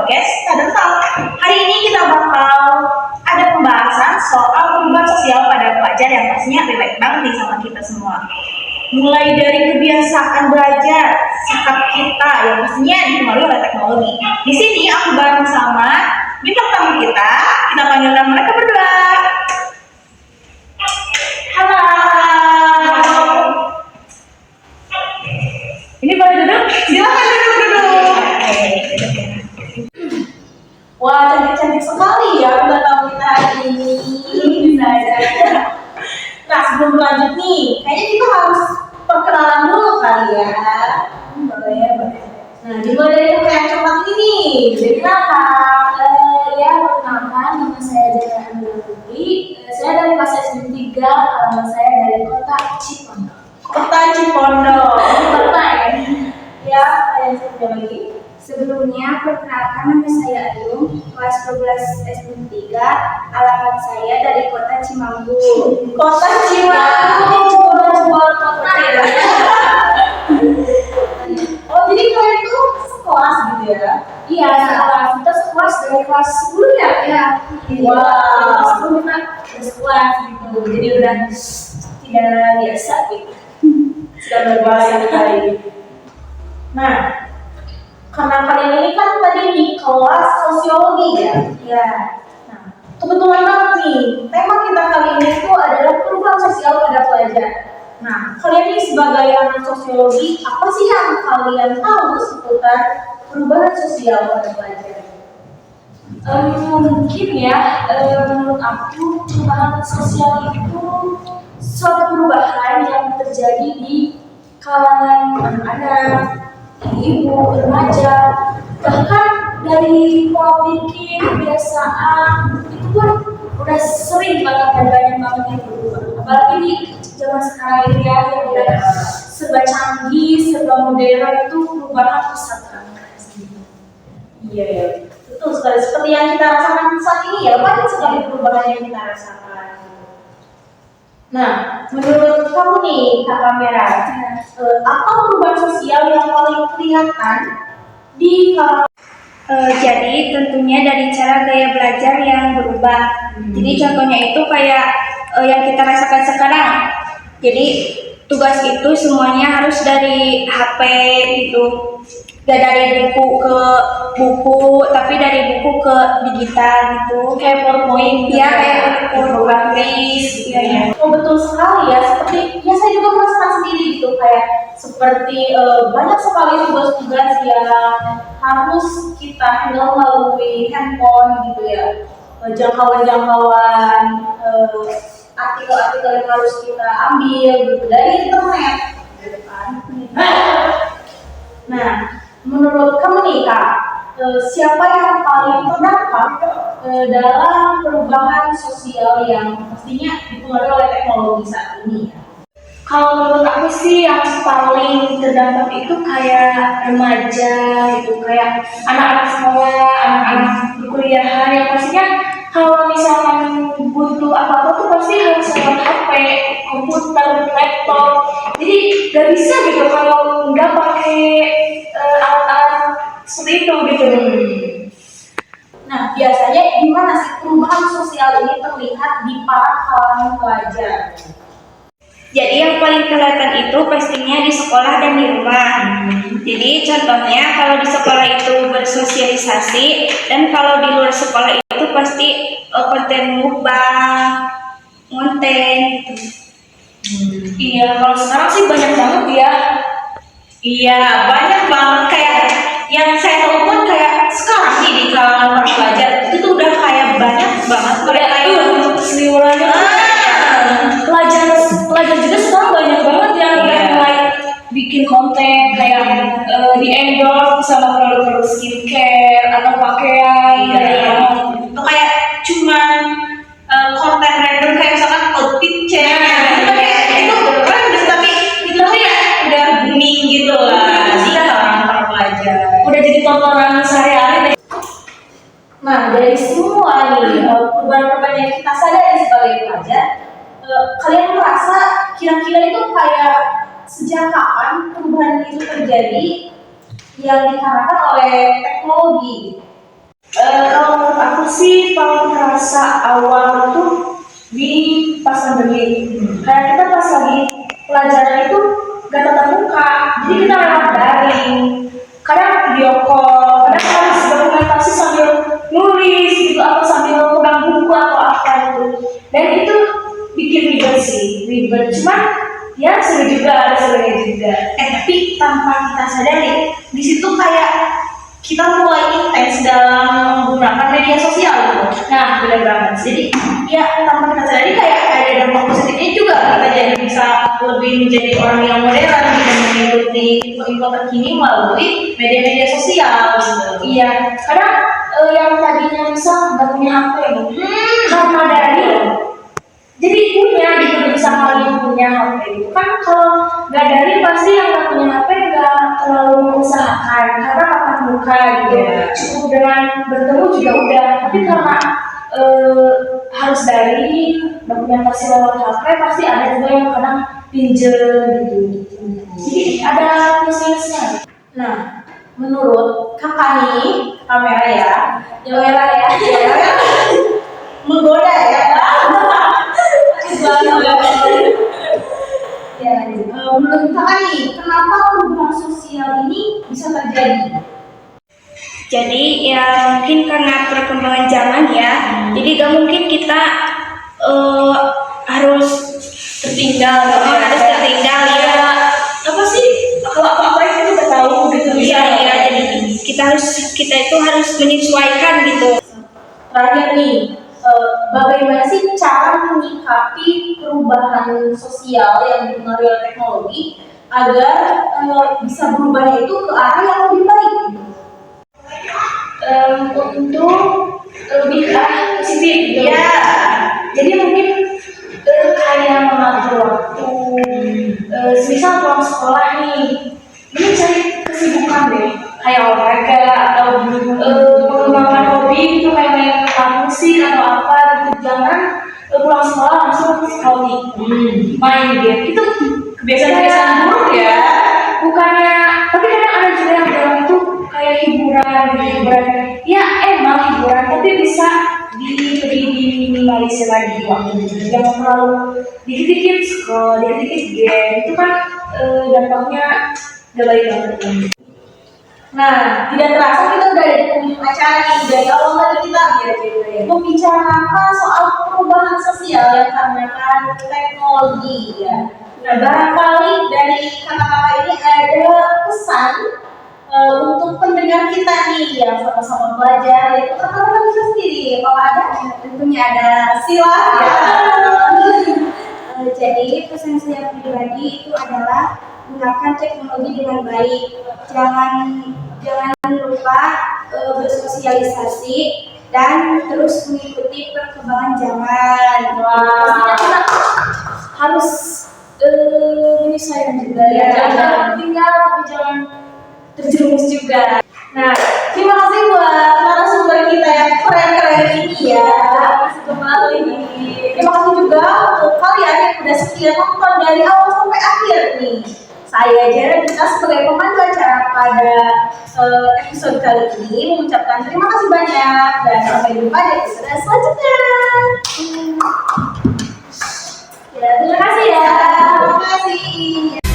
podcast Kadertal. Hari ini kita bakal ada pembahasan soal perubahan sosial pada pelajar yang pastinya relate banget nih sama kita semua. Mulai dari kebiasaan belajar, sikap kita yang pastinya dipengaruhi oleh teknologi. Di sini aku bareng sama bintang tamu kita panggil nama mereka berdua. Halo. Ini boleh duduk? Silakan duduk. Wah, cantik-cantik sekali ya bintang tamu kita hari ini. Bisa aja. Nah, sebelum lanjut nih, kayaknya kita harus perkenalan dulu kali ya. Boleh. Nah, dimulai dari yang coklat ini nih. Jadi apa? Ya, perkenalkan, nama saya Jaya Andri. Saya dari kelas SD 3, alamat saya dari kota Cipondo. Kota Cipondo. Kota ya? Ya, yang satu lagi. Sebelumnya, perkenalkan, nama saya Ayu, kelas 12 SD 3, alamat saya dari kota Cimanggu. Kota Cimanggu. Kota ya? Oh, jadi kalian itu sekelas gitu ya? Iya, sekelas. Kita sekelas dari kelas 10 ya? Ya. Wow. 10 kan sekelas gitu. Jadi udah tidak biasa gitu. Sudah berbahasa sekali. Nah, karena kalian ini kan tadi di kelas sosiologi ya? Ya. Nah, kebetulan banget nih, tema kita kali ini itu adalah perubahan sosial pada pelajar. Nah, kalian ini sebagai anak sosiologi, apa sih yang kalian tahu seputar perubahan sosial pada pelajar? Mungkin ya, menurut aku perubahan sosial itu suatu perubahan yang terjadi di kalangan anak-anak, ibu, remaja, bahkan dari pola pikir, kebiasaan itu pun udah sering banget dan banyak banget yang berubah. Apalagi di zaman sekarang ini ya, yang udah serba canggih, serba modern, itu perubahan pesat banget. Iya ya, betul sekali. Seperti yang kita rasakan saat ini ya, banyak sekali perubahan yang kita rasakan. Nah, menurut kamu nih, Kak Kamera, apa perubahan sosial yang paling kelihatan di kalangan? Jadi tentunya dari cara gaya belajar yang berubah. Jadi contohnya itu kayak yang kita rasakan sekarang. Jadi tugas itu semuanya harus dari HP gitu. Gak dari buku ke buku, tapi dari buku ke digital gitu. Kayak PowerPoint, ya kayak grafis, ya. Oh betul sekali ya. Seperti ya saya juga merasakan sendiri gitu kayak seperti banyak sekali tugas-tugas yang harus kita handle melalui handphone gitu ya. Jangkauan-jangkauan, artikel-artikel yang harus kita ambil gitu dari internet, gitu kan. Nah, menurut kamu nih Kak, siapa yang paling terdampak dalam perubahan sosial yang pastinya dipengaruhi oleh teknologi saat ini? Kalau menurut aku sih yang paling terdampak itu kayak remaja gitu, kayak anak-anak sekolah, anak-anak perkuliahan yang pastinya kalau misalkan butuh apa-apa tuh pasti harus lewat HP, komputer, laptop. Jadi gak bisa gitu kalau nggak pakai alat-alat seperti itu gitu. Nah, biasanya gimana sih perubahan sosial ini terlihat di para kalangan pelajar? Jadi yang paling kelihatan itu pastinya di sekolah dan di rumah. Jadi contohnya kalau di sekolah itu bersosialisasi dan kalau di luar sekolah itu pasti konten mukbang, konten gitu. Iya, kalau sekarang sih banyak banget ya. Iya, banyak banget kayak yang saya tahu pun kayak sekarang nih di kalangan para pelajar itu tuh udah kayak banyak banget mereka yang seliwerannya. Pelajar juga sekarang banyak banget yang mulai bikin konten kayak di endorse sama produk-produk skincare atau pakaian. Itu kayak cuman konten random kayak misalkan outfit cewek itu random tapi itu ya udah booming gitu lah di kalangan para pelajar. Udah jadi tontonan sehari-hari. Nah, dari semua nih perubahan-perubahan yang kita sadari sebagai pelajar, kalian merasa kira-kira itu kayak sejak kapan perubahan itu terjadi yang dikarenakan oleh teknologi? Kalau menurut aku sih paling terasa awal itu di pas pandemi. Kayak kita pas lagi pelajaran itu gak tatap muka, jadi kita lewat daring. Kadang video call, kadang harus dokumentasi sambil nulis gitu atau sambil pegang buku atau apa itu. Dan itu bikin ribet sih, ribet. Cuman ya seru juga, ada serunya juga. Tapi tanpa kita sadari, di situ kayak kita mulai intens dalam menggunakan media sosial gitu. Nah, benar banget. Jadi ya tanpa kita sadari kayak ada dampak positifnya juga, kita jadi bisa lebih menjadi orang yang modern dan mengikuti info-info terkini melalui media-media sosial gitu. Iya, kadang yang tadinya misal nggak punya HP nih, karena dari jadi punya gitu bisa kali punya HP gitu kan. Kalau nggak dari pasti yang nggak punya HP nggak terlalu mengusahakan karena tatap muka gitu. Iya. Cukup dengan bertemu juga udah. Tapi karena harus dari dokumentasi lewat HP pasti ada juga yang kadang pinjam gitu. Jadi ada plus minusnya. Nah, menurut kakak nih, kamera ya, Kamera ya. menggoda ya. Ya, Menurut kakak nih, kenapa perubahan sosial ini bisa terjadi? Jadi ya mungkin karena perkembangan zaman ya, jadi gak mungkin kita harus tertinggal ya. apa sih kalau apa itu kita tahu gitu Iya ya, jadi kita itu harus menyesuaikan gitu. Terakhir nih, bagaimana sih cara menyikapi perubahan sosial yang dipengaruhi oleh teknologi agar bisa berubahnya itu ke arah yang lebih baik? untuk lebih ke arah positif gitu. Iya. Jadi mungkin kayak mengatur waktu, misal pulang sekolah nih, ini cari kesibukan deh, kayak olahraga atau mengembangkan hobi gitu kayak main musik atau apa gitu. Jangan pulang sekolah langsung scrolling, main game itu Kebiasaan-kebiasaan buruk ya. bukannya, tapi kadang ada juga yang bilang itu kayak hiburan gitu, hiburan ya emang hiburan tapi bisa lebih diminimalisir lagi waktunya, jangan terlalu dikit-dikit scroll, dikit-dikit game itu kan dampaknya gak baik banget. Nah, tidak terasa kita udah ada di penghujung acara nih. Dari awal tadi kita membicarakan soal perubahan sosial yang dikarenakan teknologi ya. Nah, barangkali dari kata-kata ini ada pesan untuk pendengar kita nih yang sama-sama belajar, yaitu kata-kata kita sendiri. Kalau ada, tentunya ada. Silahkan. Jadi pesan saya pribadi itu adalah gunakan teknologi dengan baik. Jangan lupa bersosialisasi dan terus mengikuti perkembangan zaman. Pastinya kita harus menyesuaikan juga ya. Jangan tinggal tapi jangan terjerumus juga. Nah, terima kasih buat narasumber kita yang keren-keren ini ya. Kembali. Terima kasih juga untuk kalian yang sudah setia nonton dari awal sampai akhir nih. Saya Jera kita sebagai pemandu acara pada episode kali ini mengucapkan terima kasih banyak dan sampai jumpa di episode selanjutnya. Ya, terima kasih ya. Terima kasih.